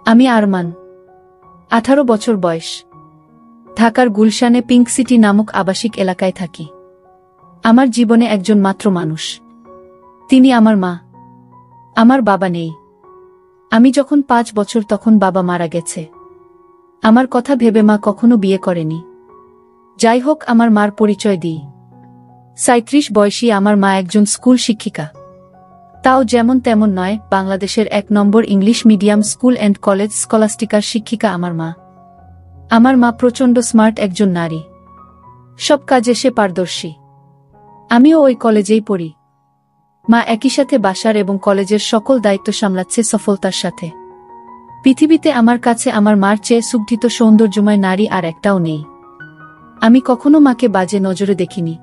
আমি আরমান, 18 বছর বয়স। ঢাকার গুলশানে পিঙ্ক সিটি নামক আবাসিক এলাকায় থাকি। আমার জীবনে একজন মাত্র মানুষ, তিনি আমার মা। আমার বাবা নেই। আমি যখন 5 বছর তখন বাবা মারা গেছে। আমার কথা ভেবে মা কখনো বিয়ে করেনি। যাই হোক, আমার মার পরিচয় দিই। 37 বয়সী আমার মা একজন স্কুল শিক্ষিকা। তাও যেমন তেমন নয়, বাংলাদেশের 1 নম্বর English medium school and college স্কলাস্টিকার শিক্ষিকা আমার মা। আমার মা প্রচণ্ড স্মার্ট একজন নারী। সব কাজে সে পারদর্শী। আমিও ওই কলেজেই পড়ি। মা একই সাথে বাসার এবং কলেজের সকল দায়িত্ব সামলাচ্ছে সফলতার সাথে। পৃথিবীতে আমার কাছে আমার মার চেয়ে সুগঠিত সৌন্দর্যময় নারী আর একটাও নেই। আমি কখনো মাকে বাজে নজরে দেখিনি,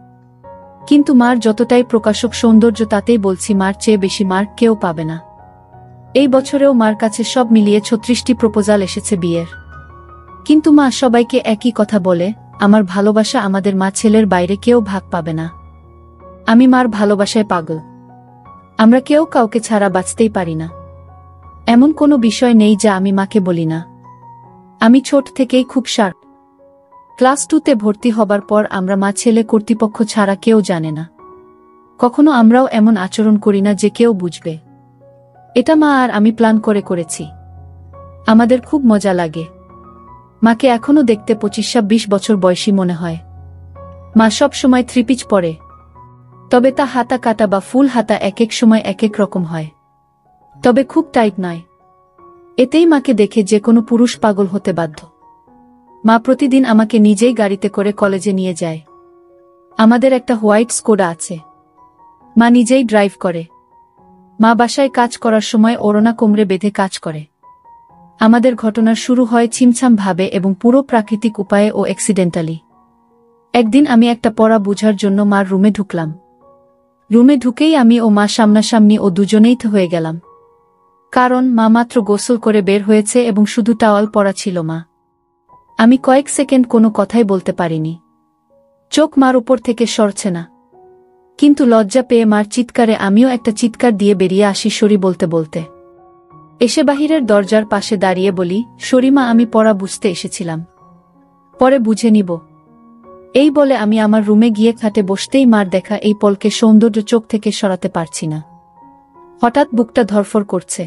কিন্তু মার যতটাই প্রকাশক সৌন্দর্য তাতেই বলছি মার চেয়ে বেশি মার কেউ পাবে না। এই বছরেও মার কাছে সব মিলিয়ে 36টি প্রপোজাল এসেছে বিয়ের। কিন্তু মা সবাইকে একই কথা বলে, আমার ভালোবাসা আমাদের মা ছেলের বাইরে কেউ ভাগ পাবে না। আমি মার ভালোবাসায় পাগল। আমরা কেউ কাউকে ছাড়া বাঁচতেই পারি না। এমন কোনো বিষয় নেই যা আমি মাকে বলি না। আমি ছোট থেকেই খুব শার্প। ক্লাস 2তে ভর্তি হবার পর আমরা মা ছেলে কর্তৃপক্ষ ছাড়া কেউ জানে না। কখনো আমরাও এমন আচরণ করি না যে কেউ বুঝবে। এটা মা আর আমি প্ল্যান করে করেছি। আমাদের খুব মজা লাগে। মাকে এখনো দেখতে 25-26 বছর বয়সী মনে হয়। মা সব সময় 3 পিচ পরে, তবে তা হাতা কাটা বা ফুল হাতা এক এক সময় এক এক রকম হয়, তবে খুব টাইট নয়। এতেই মাকে দেখে যে কোনো পুরুষ পাগল হতে বাধ্য। মা প্রতিদিন আমাকে নিজেই গাড়িতে করে কলেজে নিয়ে যায়। আমাদের একটা হোয়াইট স্কোডা আছে। মা নিজেই ড্রাইভ করে। মা বাসায় কাজ করার সময় ওড়না কোমরে বেঁধে কাজ করে। আমাদের ঘটনার শুরু হয় ছিমছাম ভাবে এবং পুরো প্রাকৃতিক উপায়ে ও অ্যাক্সিডেন্টালি। একদিন আমি একটা পড়া বুঝার জন্য মার রুমে ঢুকলাম। রুমে ঢুকেই আমি ও মা সামনাসামনি ও দুজনেই তো হয়ে গেলাম। কারণ মা মাত্র গোসল করে বের হয়েছে এবং শুধু টাওয়াল পরা ছিল মা। আমি কয়েক সেকেন্ড কোনো কথাই বলতে পারিনি। চোখ মার উপর থেকে সরছে না। কিন্তু লজ্জা পেয়ে মার চিৎকারে আমিও একটা চিৎকার দিয়ে বেরিয়ে আসি সরি বলতে বলতে। এসে বাহিরের দরজার পাশে দাঁড়িয়ে বলি, সরি মা, আমি পড়া বুঝতে এসেছিলাম, পরে বুঝে নিব। এই বলে আমি আমার রুমে গিয়ে খাটে বসতেই মার দেখা এই পলকে সৌন্দর্য চোখ থেকে সরাতে পারছি না। হঠাৎ বুকটা ধরফর করছে।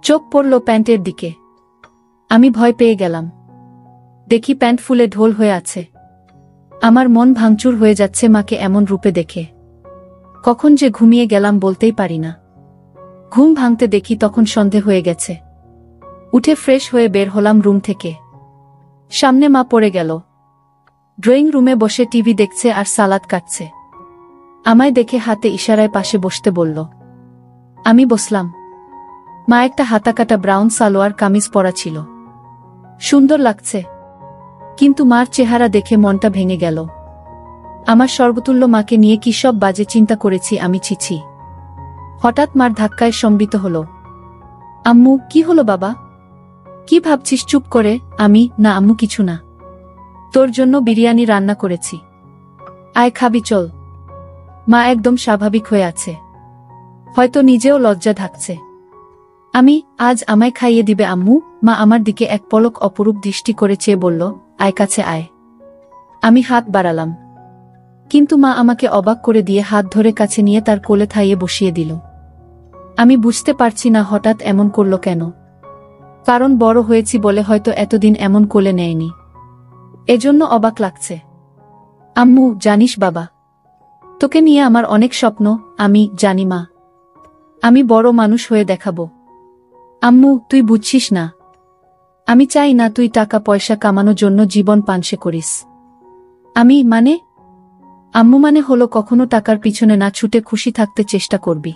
চোখ পড়ল প্যান্টের দিকে। আমি ভয় পেয়ে গেলাম। দেখি প্যান্ট ফুলে ঢোল হয়ে আছে। আমার মন ভাঙচুর হয়ে যাচ্ছে মাকে এমন রূপে দেখে। কখন যে ঘুমিয়ে গেলাম বলতেই পারি না। ঘুম ভাঙতে দেখি তখন সন্ধে হয়ে গেছে। উঠে ফ্রেশ হয়ে বের হলাম রুম থেকে। সামনে মা পড়ে গেল। ড্রয়িং রুমে বসে টিভি দেখছে আর সালাদ কাটছে। আমায় দেখে হাতে ইশারায় পাশে বসতে বলল। আমি বসলাম। মা একটা হাতাকাটা ব্রাউন সালোয়ার কামিজ পরা ছিল। সুন্দর লাগছে। কিন্তু মার চেহারা দেখে মনটা ভেঙে গেল। আমার সর্বতুল্য মাকে নিয়ে কি সব বাজে চিন্তা করেছি আমি, ছিছি। হঠাৎ মার ধাক্কায় সম্বিত হল। আম্মু, কি হলো বাবা? কি ভাবছিস? চুপ করে। আমি, না আম্মু কিছু না। তোর জন্য বিরিয়ানি রান্না করেছি, আয় খাবি চল। মা একদম স্বাভাবিক হয়ে আছে। হয়তো নিজেও লজ্জা ঢাকছে। আমি, আজ আমায় খাইয়ে দিবে আম্মু? মা আমার দিকে এক পলক অপরূপ দৃষ্টি করে চেয়ে বলল, আয় কাছে আয়। আমি হাত বাড়ালাম, কিন্তু মা আমাকে অবাক করে দিয়ে হাত ধরে কাছে নিয়ে তার কোলে থাইয়ে বসিয়ে দিল। আমি বুঝতে পারছি না হঠাৎ এমন করল কেন। কারণ বড় হয়েছি বলে হয়তো এতদিন এমন কোলে নেয়নি, এজন্য অবাক লাগছে। আম্মু, জানিস বাবা, তোকে নিয়ে আমার অনেক স্বপ্ন। আমি জানি মা, আমি বড় মানুষ হয়ে দেখাবো। আম্মু, তুই বুঝছিস না। আমি চাই না তুই টাকা পয়সা কামানোর জন্য জীবন পানসে করিস। আমি মানে? আম্মু মানে হলো কখনো টাকার পিছনে না ছুটে খুশি থাকতে চেষ্টা করবি।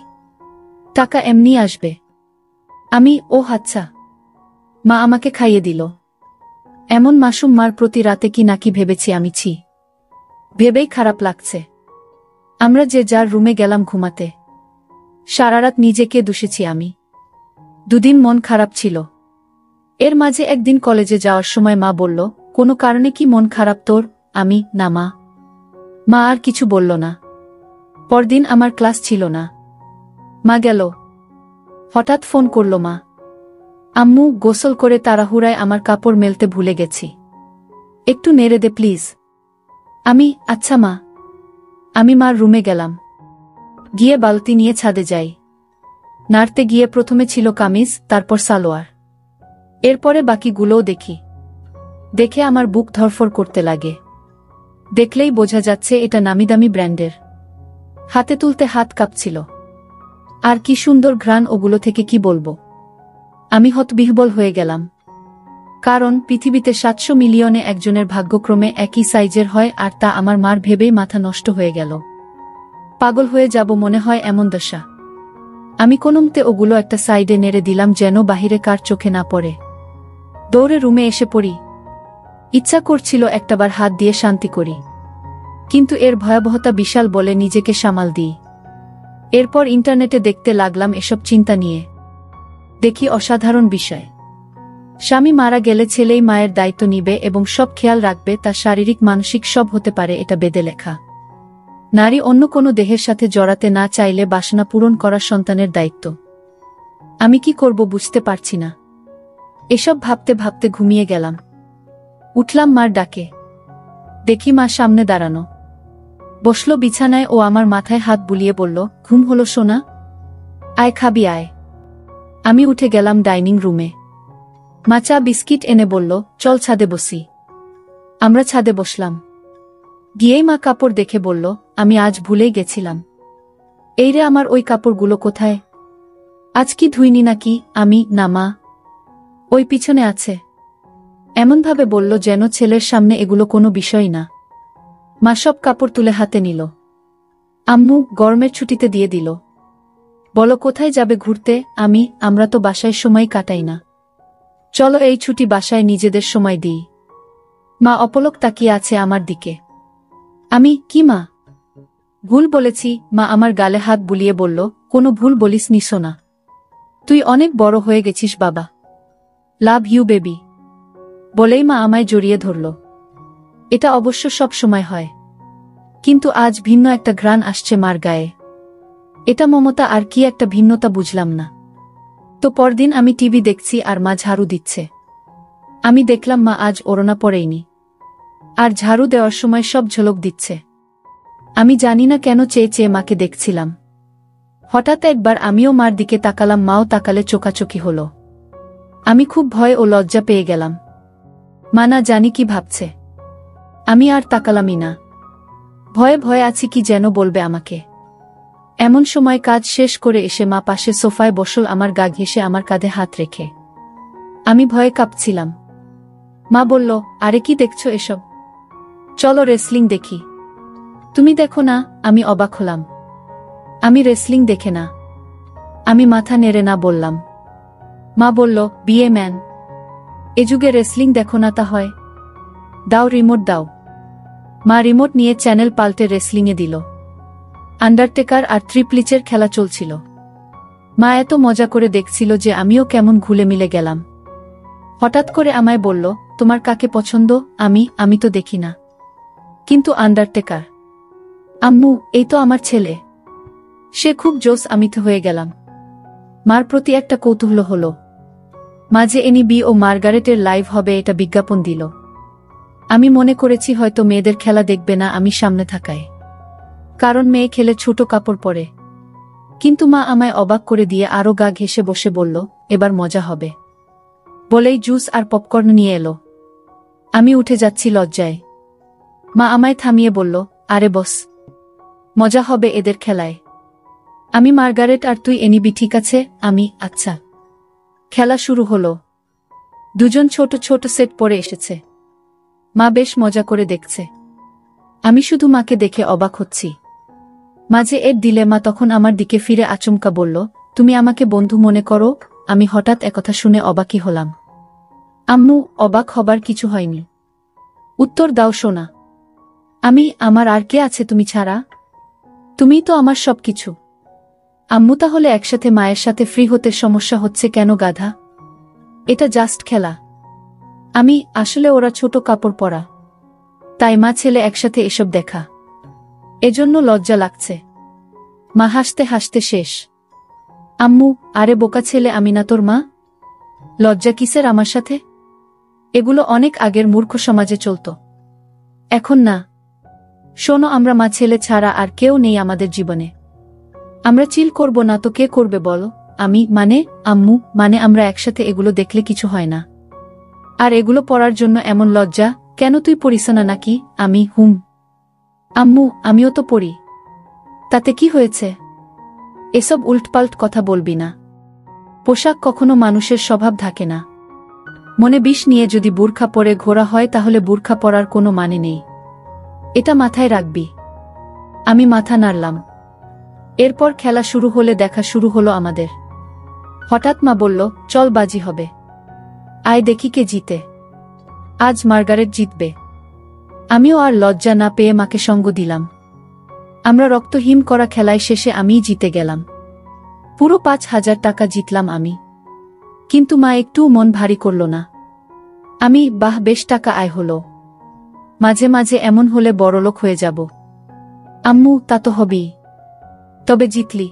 টাকা এমনি আসবে। আমি, ও আচ্ছা। মা আমাকে খাইয়ে দিল। এমন মাসুম মার প্রতি রাতে কি নাকি ভেবেছি আমি, ছি। ভেবেই খারাপ লাগছে। আমরা যে যার রুমে গেলাম ঘুমাতে। সারারাত নিজেকে দুষেছি আমি। 2 দিন মন খারাপ ছিল। এর মাঝে একদিন কলেজে যাওয়ার সময় মা বলল, কোনো কারণে কি মন খারাপ তোর? আমি, না মা। মা আর কিছু বলল না। পরদিন আমার ক্লাস ছিল না। মা গেল। হঠাৎ ফোন করল মা। আম্মু, গোসল করে তাড়াহুড়ায় আমার কাপড় মেলতে ভুলে গেছি। একটু নেড়ে দে প্লিজ। আচ্ছা মা। আমি মার রুমে গেলাম। গিয়ে বালতি নিয়ে ছাদে যাই। নাড়তে গিয়ে প্রথমে ছিল কামিজ, তারপর সালোয়ার, এরপরে বাকিগুলোও দেখি। দেখে আমার বুক ধরফর করতে লাগে। দেখলেই বোঝা যাচ্ছে এটা নামিদামি ব্র্যান্ডের। হাতে তুলতে হাত কাঁপছিল। আর কি সুন্দর ঘ্রাণ ওগুলো থেকে, কি বলবো। আমি হতবিহ্বল হয়ে গেলাম। কারণ পৃথিবীতে ৭০০ মিলিয়নে একজনের ভাগ্যক্রমে একই সাইজের হয়, আর তা আমার মার ভেবেই মাথা নষ্ট হয়ে গেল। পাগল হয়ে যাব মনে হয়, এমন দশা। আমি কোনোমতে ওগুলো একটা সাইডে নেড়ে দিলাম যেন বাহিরে কার চোখে না পড়ে। দৌড়ে রুমে এসে পড়ি। ইচ্ছা করছিল একটাবার হাত দিয়ে শান্তি করি, কিন্তু এর ভয়াবহতা বিশাল বলে নিজেকে সামাল দিই। এরপর ইন্টারনেটে দেখতে লাগলাম এসব চিন্তা নিয়ে। দেখি অসাধারণ বিষয়। স্বামী মারা গেলে ছেলেই মায়ের দায়িত্ব নিবে এবং সব খেয়াল রাখবে, তা শারীরিক মানসিক সব হতে পারে, এটা বেদে লেখা। নারী অন্য কোনো দেহের সাথে জড়াতে না চাইলে বাসনা পূরণ করা সন্তানের দায়িত্ব। আমি কি করব বুঝতে পারছি না। এসব ভাবতে ভাবতে ঘুমিয়ে গেলাম। উঠলাম মার ডাকে। দেখি মা সামনে দাঁড়ানো। বসল বিছানায় ও আমার মাথায় হাত বুলিয়ে বলল, ঘুম হলো সোনা? আয় খাবি আয়। আমি উঠে গেলাম ডাইনিং রুমে। মা চা বিস্কিট এনে বলল, চল ছাদে বসি। আমরা ছাদে বসলাম। গিয়েই মা কাপড় দেখে বলল, আমি আজ ভুলেই গেছিলাম। এই রে আমার ওই কাপড়গুলো কোথায়? আজ কি ধুইনি নাকি? না মা, ওই পিছনে আছে। এমনভাবে বলল যেন ছেলের সামনে এগুলো কোনো বিষয় না। মা সব কাপড় তুলে হাতে নিল। আম্মু, গরমের ছুটিতে দিয়ে দিল। বলো কোথায় যাবে ঘুরতে? আমরা তো বাসায় সময় কাটাই না। চলো এই ছুটি বাসায় নিজেদের সময় দিই। মা অপলক তাকিয়ে আছে আমার দিকে। কি মা? ভুল বলেছি। মা আমার গালে হাত বুলিয়ে বলল, কোনো ভুল বলিসনি সোনা। তুই অনেক বড় হয়ে গেছিস বাবা। Love you baby. বলেই মা আমায় জড়িয়ে ধরল। এটা অবশ্য সব সময় হয়, কিন্তু আজ ভিন্ন একটা ঘ্রাণ আসছে মার গায়ে। এটা মমতা আর কি একটা ভিন্নতা বুঝলাম না। তো পরদিন আমি টিভি দেখছি আর মা ঝাড়ু দিচ্ছে। আমি দেখলাম মা আজ ওড়না পরেইনি, আর ঝাড়ু দেওয়ার সময় সব ঝলক দিচ্ছে। আমি জানি না কেন চেয়ে চেয়ে মাকে দেখছিলাম। হঠাৎ একবার আমিও মার দিকে তাকালাম, মাও তাকালে চোখাচোখি হল। আমি খুব ভয় ও লজ্জা পেয়ে গেলাম। মা না জানি কি ভাবছে। আমি আর তাকালামই না। ভয়ে ভয়ে আছি, কি যেন বলবে আমাকে। এমন সময় কাজ শেষ করে এসে মা পাশে সোফায় বসল, আমার গা ঘেঁষে আমার কাঁধে হাত রেখে। আমি ভয়ে কাঁপছিলাম। মা বলল, আরে কি দেখছো এসব? চলো রেসলিং দেখি। তুমি দেখো না? আমি অবাক হলাম। আমি রেসলিং দেখে না। আমি মাথা নেড়ে না বললাম। মা বলল, বিয়ে ম্যান, এ যুগে রেসলিং দেখো না তা হয়? দাও রিমোট দাও। মা রিমোট নিয়ে চ্যানেল পাল্টে রেসলিংয়ে দিল। আন্ডারটেকার আর ট্রিপলিচের খেলা চলছিল। মা এত মজা করে দেখছিল যে আমিও কেমন ঘুলে মিলে গেলাম। হঠাৎ করে আমায় বলল, তোমার কাকে পছন্দ? আমি তো দেখি না। কিন্তু আন্ডারটেকার। আম্মু, এই তো আমার ছেলে। সে খুব জোস। আমি তো হয়ে গেলাম। মার প্রতি একটা কৌতূহল হলো। মাঝে এনবি ও মার্গারেটের লাইভ হবে এটা বিজ্ঞাপন দিল। আমি মনে করেছি হয়তো মেয়েদের খেলা দেখবে না আমি সামনে থাকায়, কারণ মেয়ে খেলে ছোট কাপড় পরে। কিন্তু মা আমায় অবাক করে দিয়ে আরো গা ঘেঁষে বসে বলল, এবার মজা হবে। বলেই জুস আর পপকর্ন নিয়ে এলো। আমি উঠে যাচ্ছি লজ্জায়। মা আমায় থামিয়ে বলল, আরে বস, মজা হবে এদের খেলায়। মার্গারেট আর তুই এনিবি, ঠিক আছে? আচ্ছা। খেলা শুরু হলো। দুজন ছোট ছোট সেট পরে এসেছে। মা বেশ মজা করে দেখছে। আমি শুধু মাকে দেখে অবাক হচ্ছি। মাঝে এর দিলে মা তখন আমার দিকে ফিরে আচমকা বলল, তুমি আমাকে বন্ধু মনে করো? আমি হঠাৎ একথা শুনে অবাকই হলাম। আম্মু, অবাক হবার কিছু হয়নি। উত্তর দাও সোনা। আমার আর কে আছে তুমি ছাড়া? তুমিই তো আমার সবকিছু। আম্মু, তাহলে একসাথে মায়ের সাথে ফ্রি হতে সমস্যা হচ্ছে কেন গাধা? এটা জাস্ট খেলা। আসলে ওরা ছোট কাপড় পরা, তাই মা ছেলে একসাথে এসব দেখা, এজন্য লজ্জা লাগছে। মা হাসতে হাসতে শেষ। আম্মু, আরে বোকা ছেলে, আমি না তোর মা? লজ্জা কিসের আমার সাথে? এগুলো অনেক আগের মূর্খ সমাজে চলত, এখন না। শোনো, আমরা মা ছেলে ছাড়া আর কেউ নেই আমাদের জীবনে। আমরা চিল করব না তো কে করবে বলো? আমি মানে আম্মু, মানে আমরা একসাথে এগুলো দেখলে কিছু হয় না। আর এগুলো পড়ার জন্য এমন লজ্জা কেন? তুই পড়িস না নাকি? আমি আম্মু, আমিও তো পড়ি, তাতে কি হয়েছে? এসব উল্টপাল্ট কথা বলবি না। পোশাক কখনো মানুষের স্বভাব থাকে না। মনে বিষ নিয়ে যদি বুরখা পরে ঘোরা হয় তাহলে বুরখা পরার কোনো মানে নেই, এটা মাথায় রাখবি। আমি মাথা নাড়লাম। এরপর খেলা শুরু হলে দেখা শুরু হলো আমাদের। হঠাৎ মা বলল, চল বাজি হবে, আয় দেখি কে জিতে। আজ মার্গারেট জিতবে। আমিও আর লজ্জা না পেয়ে মাকে সঙ্গ দিলাম। আমরা রক্তহীন করা খেলায় শেষে আমিই জিতে গেলাম। পুরো 5,000 টাকা জিতলাম আমি। কিন্তু মা একটুও মন ভারী করল না। আমি, বাহ, বেশ টাকা আয় হলো, মাঝে মাঝে এমন হলে বড়লোক হয়ে যাব। আম্মু, তা তো হবেই। তবে জিতলি,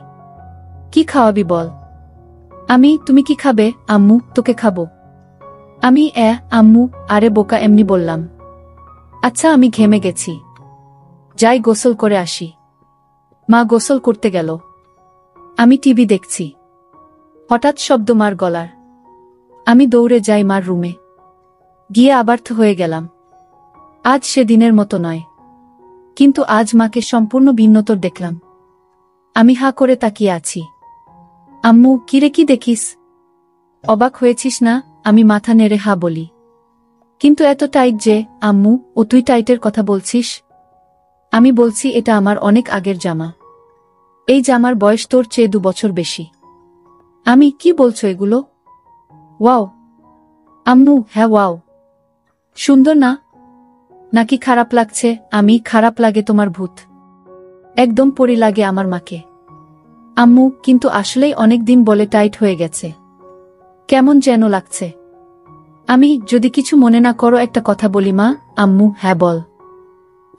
কি খাওয়াবি বল? আমি, তুমি কি খাবে? আম্মু, তোকে খাবো। আমি, আম্মু, আরে বোকা, এমনি বললাম। আচ্ছা, আমি ঘেমে গেছি, যাই গোসল করে আসি। মা গোসল করতে গেল। আমি টিভি দেখছি। হঠাৎ শব্দ মার গলার। আমি দৌড়ে যাই মার রুমে। গিয়ে আবার্থ হয়ে গেলাম। আজ সেদিনের মতো নয়, কিন্তু আজ মাকে সম্পূর্ণ ভিন্নতর দেখলাম। আমি হা করে তাকিয়ে আছি। আম্মু, কিরে কি দেখিস? অবাক হয়েছিস না? আমি মাথা নেড়ে হা বলি। কিন্তু এত টাইট যে? আম্মু, ও তুই টাইটের কথা বলছিস? আমি বলছি, এটা আমার অনেক আগের জামা। এই জামার বয়স তোর চেয়ে 2 বছর বেশি। আমি, কি বলছো এগুলো? ওয়াও আম্মু, হ্যাঁ ওয়াও। সুন্দর না? নাকি খারাপ লাগছে? আমি, খারাপ লাগে তোমার ভূত। একদম পরি লাগে আমার মাকে। আম্মু, কিন্তু আসলেই অনেক দিন বলে টাইট হয়ে গেছে, কেমন যেন লাগছে। আমি, যদি কিছু মনে না করো একটা কথা বলি মা? আম্মু, হ্যাঁ বল।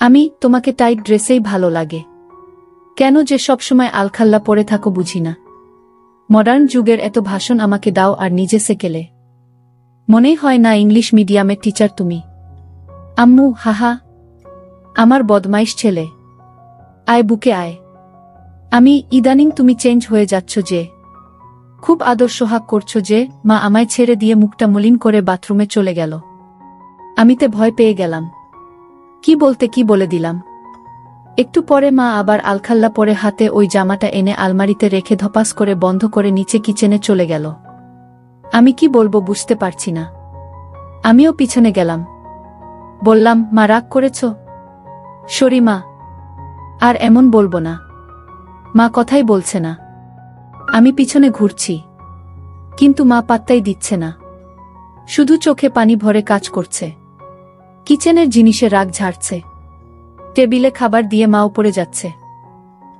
আমি, তোমাকে টাইট ড্রেসেই ভালো লাগে। কেন যে সবসময় আলখাল্লা পরে থাকো বুঝি না। মডার্ন যুগের এত ভাষণ আমাকে দাও আর নিজে সেকেলে। মনেই হয় না ইংলিশ মিডিয়ামের টিচার তুমি। আম্মু, হাহা, আমার বদমাইশ ছেলে, আয় বুকে আয়। আমি, ইদানিং তুমি চেঞ্জ হয়ে যাচ্ছ যে, খুব আদর সোহাগ করছো যে। মা আমায় ছেড়ে দিয়ে মুখটা মলিন করে বাথরুমে চলে গেল। আমিতে ভয় পেয়ে গেলাম। কি বলতে কি বলে দিলাম। একটু পরে মা আবার আলখাল্লা পরে হাতে ওই জামাটা এনে আলমারিতে রেখে ধপাস করে বন্ধ করে নিচে কিচেনে চলে গেল। আমি কি বলবো বুঝতে পারছি না। আমিও পিছনে গেলাম। বললাম, মা রাগ করেছ? সরি মা, আর এমন বলবো না। মা কথাই বলছে না। আমি পিছনে ঘুরছি, কিন্তু মা পাত্তাই দিচ্ছে না, শুধু চোখে পানি ভরে কাজ করছে। কিচেনের জিনিসে রাগ ঝাড়ছে। টেবিলে খাবার দিয়ে মা উপরে যাচ্ছে।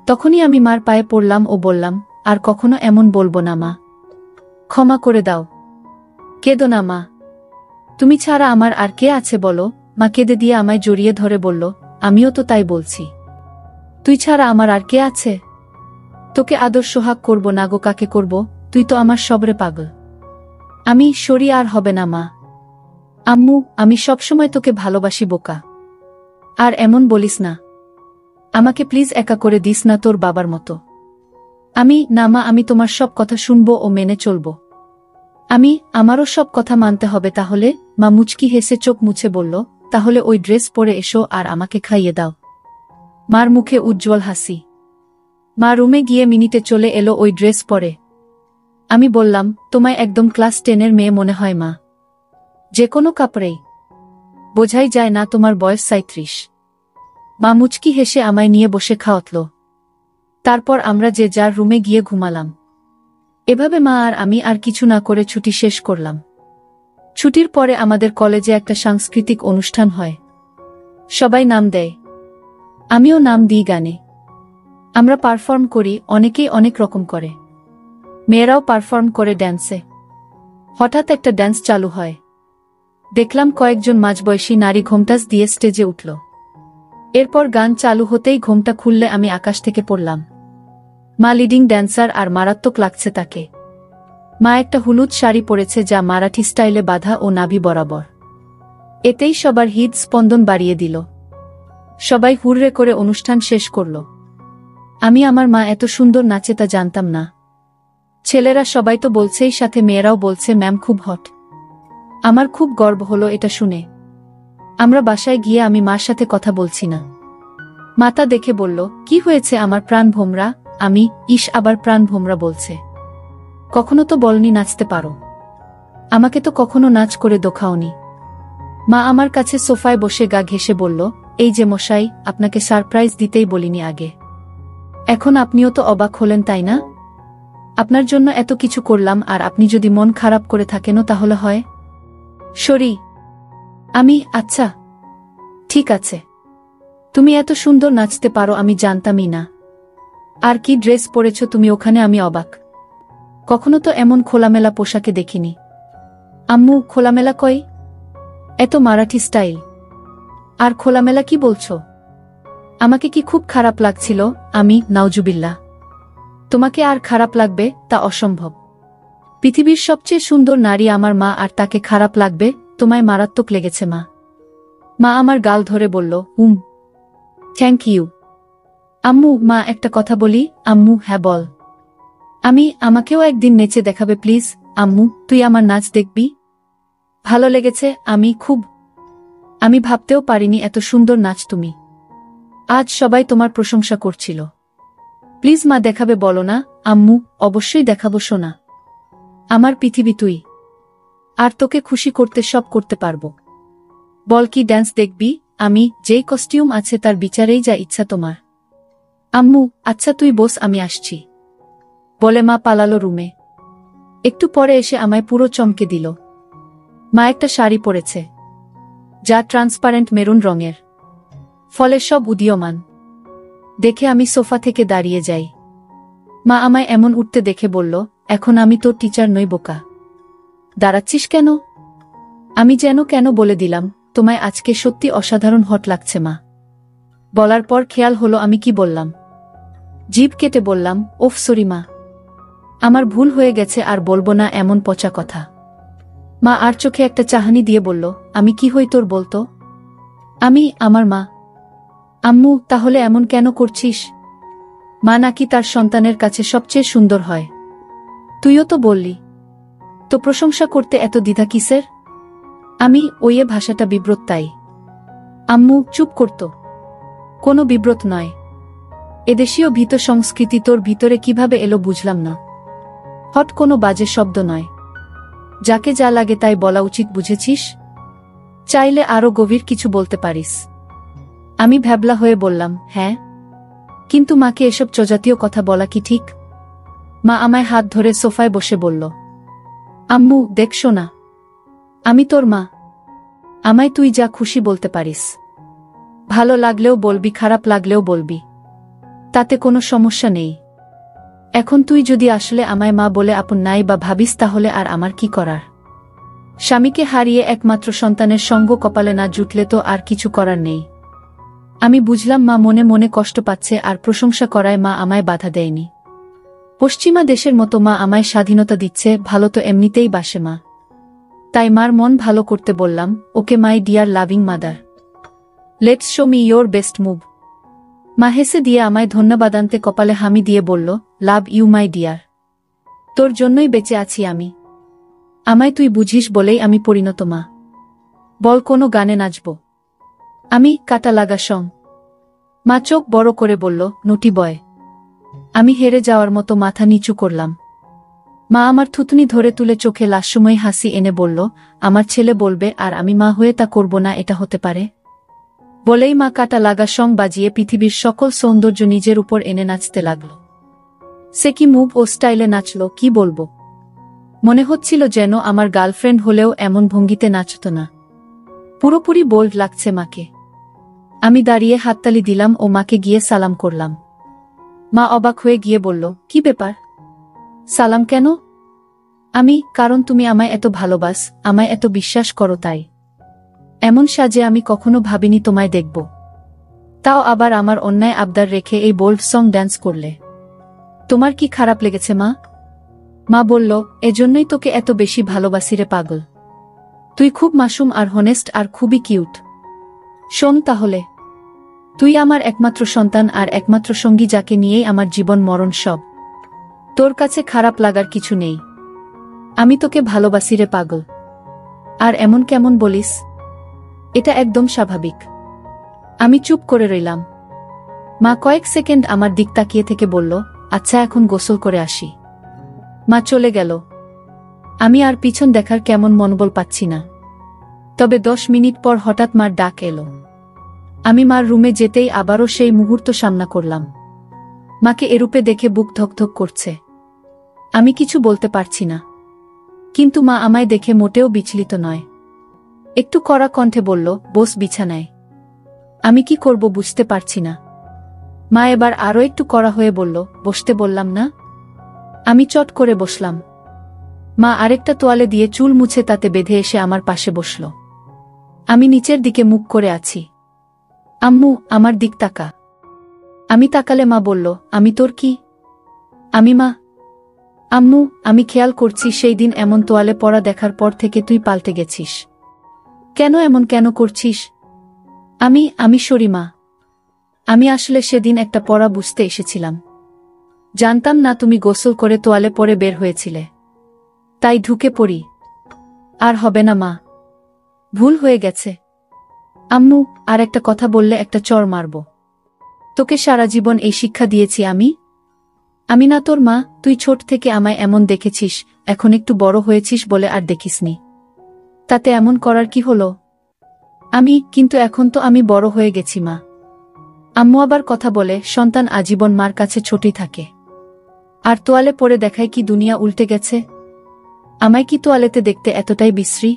তখনই আমি মার পায়ে পড়লাম ও বললাম, আর কখনো এমন বলবো না মা, ক্ষমা করে দাও। কেঁদো না মা, তুমি ছাড়া আমার আর কে আছে বলো? মা কেঁদে দিয়ে আমায় জড়িয়ে ধরে বলল, আমিও তো তাই বলছি, তুই ছাড়া আমার আর কে আছে? তোকে আদর সোহাগ করব না গো কাকে করব? তুই তো আমার সবরে পাগল। আমি, সরি আর হবে না মা। আম্মু, আমি সবসময় তোকে ভালোবাসি বোকা। আর এমন বলিস না। আমাকে প্লিজ একা করে দিস না তোর বাবার মতো। আমি, না মা, আমি তোমার সব কথা শুনবো ও মেনে চলব। আমি, আমারও সব কথা মানতে হবে তাহলে? মা মুচকি হেসে চোখ মুছে বলল, তাহলে ওই ড্রেস পরে এসো আর আমাকে খাইয়ে দাও। মার মুখে উজ্জ্বল হাসি। মা রুমে গিয়ে মিনিটে চলে এলো ওই ড্রেস পরে। আমি বললাম, তোমায় একদম ক্লাস 10-এর মেয়ে মনে হয় মা, যে কোনো কাপড়েই বোঝাই যায় না তোমার বয়স 37। মা মুচকি হেসে আমায় নিয়ে বসে খাওয়াতল। তারপর আমরা যে যার রুমে গিয়ে ঘুমালাম। এভাবে মা আর আমি আর কিছু না করে ছুটি শেষ করলাম। ছুটির পরে আমাদের কলেজে একটা সাংস্কৃতিক অনুষ্ঠান হয়। সবাই নাম দেয়, আমিও নাম দিই গানে। আমরা পারফর্ম করি, অনেকেই অনেক রকম করে। মেয়েরাও পারফর্ম করে ড্যান্সে। হঠাৎ একটা ড্যান্স চালু হয়। দেখলাম কয়েকজন মাঝবয়সী নারী ঘোমটাস দিয়ে স্টেজে উঠল। এরপর গান চালু হতেই ঘোমটা খুললে আমি আকাশ থেকে পড়লাম। মা লিডিং ড্যান্সার আর মারাত্মক লাগছে তাকে। মা একটা হলুদ শাড়ি পরেছে যা মারাঠি স্টাইলে বাঁধা ও নাভি বরাবর। এতেই সবার হৃদ স্পন্দন বাড়িয়ে দিল। সবাই হুররে করে অনুষ্ঠান শেষ করল। আমি আমার মা এত সুন্দর নাচে তা জানতাম না। ছেলেরা সবাই তো বলছেই, সাথে মেয়েরাও বলছে ম্যাম খুব হট। আমার খুব গর্ব হলো এটা শুনে। আমরা বাসায় গিয়ে আমি মার সাথে কথা বলছি না। মাতা দেখে বলল, কি হয়েছে আমার প্রাণ ভোমরা? আমি, ইস আবার প্রাণ ভোমরা বলছে। কখনো তো বলনি নাচতে পারো। আমাকে তো কখনো নাচ করে দেখাওনি। মা আমার কাছে সোফায় বসে গা ঘেঁষে বলল, এই যে মশাই, আপনাকে সারপ্রাইজ দিতেই বলিনি আগে। এখন আপনিও তো অবাক হলেন তাই না? আপনার জন্য এত কিছু করলাম আর আপনি যদি মন খারাপ করে থাকেনও তাহলে হয়? সরি। আমি, আচ্ছা ঠিক আছে। তুমি এত সুন্দর নাচতে পারো আমি জানতামই না। আর কি ড্রেস পরেছ তুমি ওখানে, আমি অবাক। কখনো তো এমন খোলামেলা পোশাকে দেখিনি। আম্মু, খোলামেলা কই? এত মারাঠি স্টাইল। আর খোলামেলা কি বলছো? আমাকে কি খুব খারাপ লাগছিল? আমি, নাউজুবিল্লাহ। তোমাকে আর খারাপ লাগবে তা অসম্ভব। পৃথিবীর সবচেয়ে সুন্দর নারী আমার মা, আর তাকে খারাপ লাগবে? তোমায় মারাত্মক লেগেছে মা। মা আমার গাল ধরে বলল, থ্যাংক ইউ আম্মু। মা, একটা কথা বলি? আম্মু, হ্যাঁ বল। আমাকেও একদিন নেচে দেখাবে প্লিজ? আম্মু, তুই আমার নাচ দেখবি? ভালো লেগেছে। আমি ভাবতেও পারিনি এত সুন্দর নাচ তুমি। আজ সবাই তোমার প্রশংসা করছিল। প্লিজ মা, দেখাবে বলো না? আম্মু, অবশ্যই দেখাবো সোনা। আমার পৃথিবী তুই। আর তোকে খুশি করতে সব করতে পারবো। বল কি ড্যান্স দেখবি? আমি, যেই কস্টিউম আছে তার বিচারেই যা ইচ্ছা তোমার। আম্মু, আচ্ছা তুই বস, আমি আসছি বলে মা পালালো রুমে। একটু পরে এসে আমায় পুরো চমকে দিল। মা একটা শাড়ি পরেছে যা ট্রান্সপারেন্ট মেরুন রঙের, ফলে সব উদীয়মান। দেখে আমি সোফা থেকে দাঁড়িয়ে যাই। মা আমায় এমন উঠতে দেখে বলল, এখন আমি তোর টিচার নই বোকা। দাঁড়াচ্ছিস কেন? আমি কেন বলে দিলাম, তোমায় আজকে সত্যি অসাধারণ হট লাগছে মা। বলার পর খেয়াল হলো আমি কি বললাম। জিভ কেটে বললাম, ওফ সরি মা, আমার ভুল হয়ে গেছে, আর বলবো না এমন পচা কথা। মা আর চোখে একটা চাহনি দিয়ে বলল, আমি কি হই তোর বলতো? আমি, আমার মা। আম্মু, তাহলে এমন কেন করছিস? মা নাকি তার সন্তানের কাছে সবচেয়ে সুন্দর হয়। তুইও তো বললি। তো প্রশংসা করতে এত দ্বিধা কিসের? আমি, ওইয়ে ভাষাটা বিব্রত তাই। আম্মু, চুপ করত। কোনো বিব্রত নয়। এদেশীয় ভীত সংস্কৃতি তোর ভিতরে কিভাবে এলো বুঝলাম না। হট কোনো বাজে শব্দ নয়। যাকে যা লাগে তাই বলা উচিত, বুঝেছিস? চাইলে আরো গভীর কিছু বলতে পারিস। আমি ভ্যাবলা হয়ে বললাম, হ্যাঁ, কিন্তু মাকে এসব চজাতীয় কথা বলা কি ঠিক? মা আমায় হাত ধরে সোফায় বসে বলল, আম্মু দেখছো না, আমি তোর মা। আমায় তুই যা খুশি বলতে পারিস। ভালো লাগলেও বলবি, খারাপ লাগলেও বলবি, তাতে কোনো সমস্যা নেই। এখন তুই যদি আসলে আমায় মা বলে আপন নাই বা ভাবিস, তাহলে আর আমার কি করার? স্বামীকে হারিয়ে একমাত্র সন্তানের সঙ্গ কপালে না জুটলে তো আর কিছু করার নেই। আমি বুঝলাম মা মনে মনে কষ্ট পাচ্ছে, আর প্রশংসা করায় মা আমায় বাধা দেয়নি। পশ্চিমা দেশের মতো মা আমায় স্বাধীনতা দিচ্ছে, ভালো তো এমনিতেই বাসে মা। তাই মার মন ভালো করতে বললাম, okay my dear loving mother, let's show me your best move. মা হেসে দিয়ে আমায় ধন্যবাদান্তে কপালে হামি দিয়ে বলল, লাভ ইউ মাই ডিয়ার। তোর জন্যই বেঁচে আছি আমি। আমায় তুই বুঝিস বলেই আমি পরিণত মা। বল কোনো গানে নাচব? আমি, কাটা লাগা সং। মা চোখ বড় করে বলল, নটি বয়। আমি হেরে যাওয়ার মতো মাথা নিচু করলাম। মা আমার থুতনি ধরে তুলে চোখে লাস্যময় হাসি এনে বলল, আমার ছেলে বলবে আর আমি মা হয়ে তা করব না, এটা হতে পারে? বলেই মা কাটা লাগা সং বাজিয়ে পৃথিবীর সকল সৌন্দর্য নিজের উপর এনে নাচতে লাগল। সে কি মুভ ও স্টাইলে নাচল, কি বলবো। মনে হচ্ছিল যেন আমার গার্লফ্রেন্ড হলেও এমন ভঙ্গিতে নাচত না। পুরোপুরি বোল্ড লাগছে মাকে। আমি দাঁড়িয়ে হাততালি দিলাম ও মাকে গিয়ে সালাম করলাম। মা অবাক হয়ে গিয়ে বলল, কি ব্যাপার? সালাম কেন? আমি, কারণ তুমি আমায় এত ভালোবাস, আমায় এত বিশ্বাস করো তাই। এমন সাজে আমি কখনো ভাবিনি তোমায় দেখব। তাও আবার আমার অন্যায় আবদার রেখে এই বোল্ড সং ড্যান্স করলে। তোমার কি খারাপ লেগেছে মা? মা বলল, এজন্যই তোকে এত বেশি ভালোবাসি রে পাগল। তুই খুব মাসুম আর হনেস্ট আর খুবই কিউট। শোন তাহলে, তুই আমার একমাত্র সন্তান আর একমাত্র সঙ্গী, যাকে নিয়েই আমার জীবন মরণ সব। তোর কাছে খারাপ লাগার কিছু নেই। আমি তোকে ভালোবাসি রে পাগল। আর এমন কেমন বলিস? এটা একদম স্বাভাবিক। আমি চুপ করে রইলাম। মা কয়েক সেকেন্ড আমার দিক তাকিয়ে থেকে বলল, আচ্ছা এখন গোসল করে আসি। মা চলে গেল। আমি আর পিছন দেখার কেমন মনোবল পাচ্ছি না। তবে 10 মিনিট পর হঠাৎ মার ডাক এলো। আমি মার রুমে যেতেই আবারও সেই মুহূর্ত সামনা করলাম। মাকে এরূপে দেখে বুক ধকধক করছে। আমি কিছু বলতে পারছি না। কিন্তু মা আমায় দেখে মোটেও বিচলিত নয়। একটু কড়া কণ্ঠে বলল, বস বিছানায়। আমি কি করব বুঝতে পারছি না। মা এবার আরও একটু কড়া হয়ে বলল, বসতে বললাম না। আমি চট করে বসলাম। মা আরেকটা তোয়ালে দিয়ে চুল মুছে তাতে বেঁধে এসে আমার পাশে বসল। আমি নিচের দিকে মুখ করে আছি। আম্মু, আমার দিক তাকা। আমি তাকালে মা বলল, আমি তোর কি? আমি মা। আম্মু, আমি খেয়াল করছি সেই দিন এমন তোয়ালে পরা দেখার পর থেকে তুই পাল্টে গেছিস। কেন এমন কেন করছিস? আমি সরি মা। আমি আসলে সেদিন একটা পড়া বুঝতে এসেছিলাম। জানতাম না তুমি গোসল করে তোয়ালে পরে বের হয়েছিলে। তাই ঢুকে পড়ি। আর হবে না মা। ভুল হয়ে গেছে। আম্মু, আর একটা কথা বললে একটা চড় মারব। তোকে সারা জীবন এই শিক্ষা দিয়েছি আমি? আমি না তোর মা? তুই ছোট থেকে আমায় এমন দেখেছিস, এখন একটু বড় হয়েছিস বলে আর দেখিসনি। তাতে এমন করার কি হলো? কিন্তু এখন তো আমি বড় হয়ে গেছি মা। আম্মু আবার কথা বলে, সন্তান আজীবন মার কাছে ছোটই থাকে। আর তোয়ালে পরে দেখায় কি দুনিয়া উল্টে গেছে? আমায় কি তোয়ালেতে দেখতে এতটাই বিশ্রী?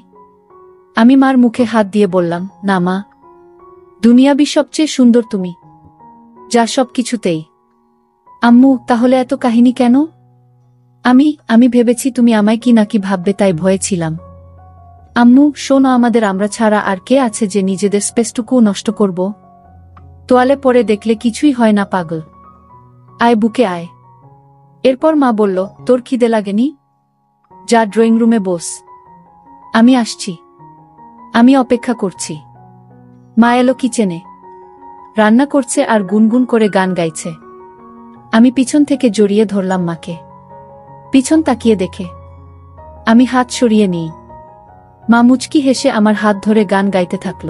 আমি মার মুখে হাত দিয়ে বললাম, না মা, দুনিয়াবি সবচেয়ে সুন্দর তুমি, যা সব কিছুতেই। আম্মু, তাহলে এত কাহিনী কেন? আমি ভেবেছি তুমি আমায় কি নাকি ভাববে, তাই ভয়ে ছিলাম। আম্মু শোনো, আমাদের আমরা ছাড়া আর কে আছে যে নিজেদের স্পেসটুকুও নষ্ট করব? তোয়ালে পরে দেখলে কিছুই হয় না পাগল। আয় বুকে আয়। এরপর মা বলল, তোর খিদে লাগেনি? যা ড্রয়িং রুমে বস, আমি আসছি। আমি অপেক্ষা করছি। মা এলো কিচেনে। রান্না করছে আর গুনগুন করে গান গাইছে। আমি পিছন থেকে জড়িয়ে ধরলাম মাকে। পিছন তাকিয়ে দেখে আমি হাত সরিয়ে নিই। মা মুচকি হেসে আমার হাত ধরে গান গাইতে থাকল।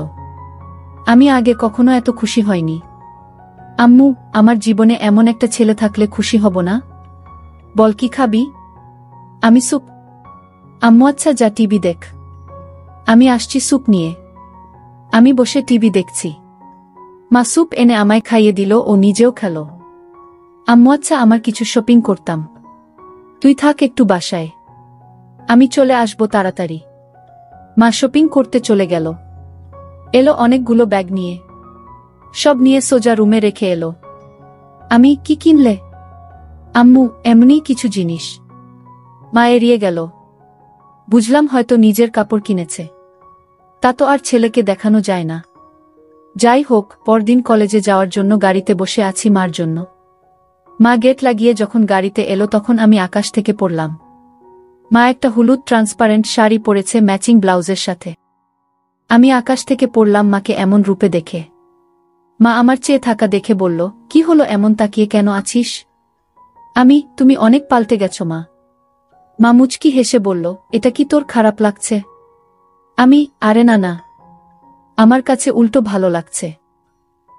আমি আগে কখনো এত খুশি হয়নি। আম্মু, আমার জীবনে এমন একটা ছেলে থাকলে খুশি হব না? বল কি খাবি? আমি স্যুপ। আম্মু আচ্ছা যা টিভি দেখ। আমি আসছি স্যুপ নিয়ে। আমি বসে টিভি দেখছি। মা স্যুপ এনে আমায় খাইয়ে দিল ও নিজেও খেল। আম্মু আচ্ছা আমার কিছু শপিং করতাম। তুই থাক একটু বাসায়, আমি চলে আসব তাড়াতাড়ি। মা শপিং করতে চলে গেল। এলো অনেকগুলো ব্যাগ নিয়ে। সব নিয়ে সোজা রুমে রেখে এলো। আমি, কি কিনলে? আম্মু, এমনি কিছু জিনিস। মা এড়িয়ে গেল। বুঝলাম হয়তো নিজের কাপড় কিনেছে। তা তো আর ছেলেকে দেখানো যায় না। যাই হোক, পরদিন কলেজে যাওয়ার জন্য গাড়িতে বসে আছি মার জন্য। মা গেট লাগিয়ে যখন গাড়িতে এলো তখন আমি আকাশ থেকে পড়লাম। মা একটা হলুদ ট্রান্সপারেন্ট শাড়ি পরেছে ম্যাচিং ব্লাউজের সাথে। আমি আকাশ থেকে পড়লাম মাকে এমন রূপে দেখে। মা আমার চেয়ে থাকা দেখে বলল, কি হলো, এমন তাকিয়ে কেন আছিস? তুমি অনেক পাল্টে গেছো মা। মা মুচকি হেসে বলল, এটা কি তোর খারাপ লাগছে? আরে না না, আমার কাছে উল্টো ভালো লাগছে।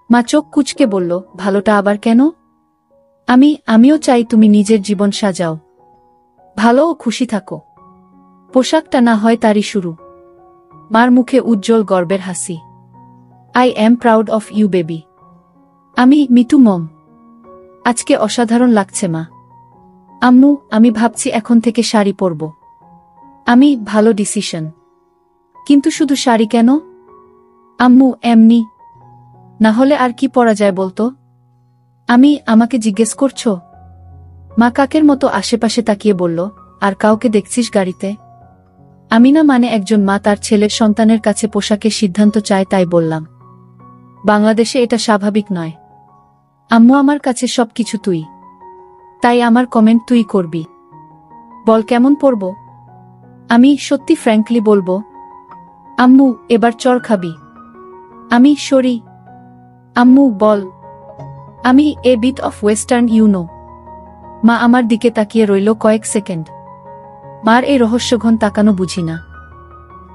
মা চোখ কুঁচকে বলল, ভালোটা আবার কেন? আমিও চাই তুমি নিজের জীবন সাজাও, ভালো ও খুশি থাকো। পোশাকটা না হয় তারই শুরু। মার মুখে উজ্জ্বল গর্বের হাসি। I am proud of you baby. Me too mom. আজকে অসাধারণ লাগছে মা। আম্মু, আমি ভাবছি এখন থেকে শাড়ি পরব। ভালো ডিসিশন। কিন্তু শুধু শাড়ি কেন? আম্মু, এমনি না হলে আর কি পরা যায় বলতো? আমাকে জিজ্ঞেস করছো? মা কাকের মতো আশেপাশে তাকিয়ে বলল, আর কাউকে দেখছিস গাড়িতে? না, মানে একজন মা তার ছেলের সন্তানের কাছে পোশাকের সিদ্ধান্ত চায়, তাই বললাম। বাংলাদেশে এটা স্বাভাবিক নয়। আম্মু, আমার কাছে সবকিছু তুই, তাই আমার কমেন্ট তুই করবি। বল কেমন পড়ব? আমি সত্যি ফ্র্যাঙ্কলি বলবো, আম্মু এবার চড় খাবি? আমি সরি। আম্মু বল। আমি a bit of western you know. মা আমার দিকে তাকিয়ে রইল কয়েক সেকেন্ড। মার এই রহস্যঘন তাকানো বুঝি না।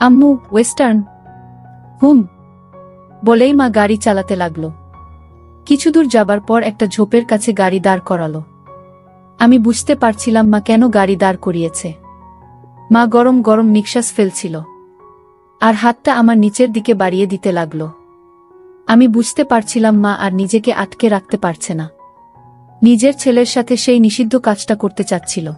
আম্মু ওয়েস্টার্ন? হুম বলেই মা গাড়ি চালাতে লাগল। কিছু দূর যাবার পর একটা ঝোপের কাছে গাড়ি দাঁড় করালো। আমি বুঝতে পারছিলাম মা কেন গাড়ি দাঁড় করিয়েছে। মা গরম গরম নিঃশ্বাস ফেলছিল আর হাতটা আমার নিচের দিকে বাড়িয়ে দিতে লাগল। আমি বুঝতে পারছিলাম মা আর নিজেকে আটকে রাখতে পারছে না। নিজের ছেলের সাথে সেই নিষিদ্ধ কাজটা করতে চাচ্ছিল।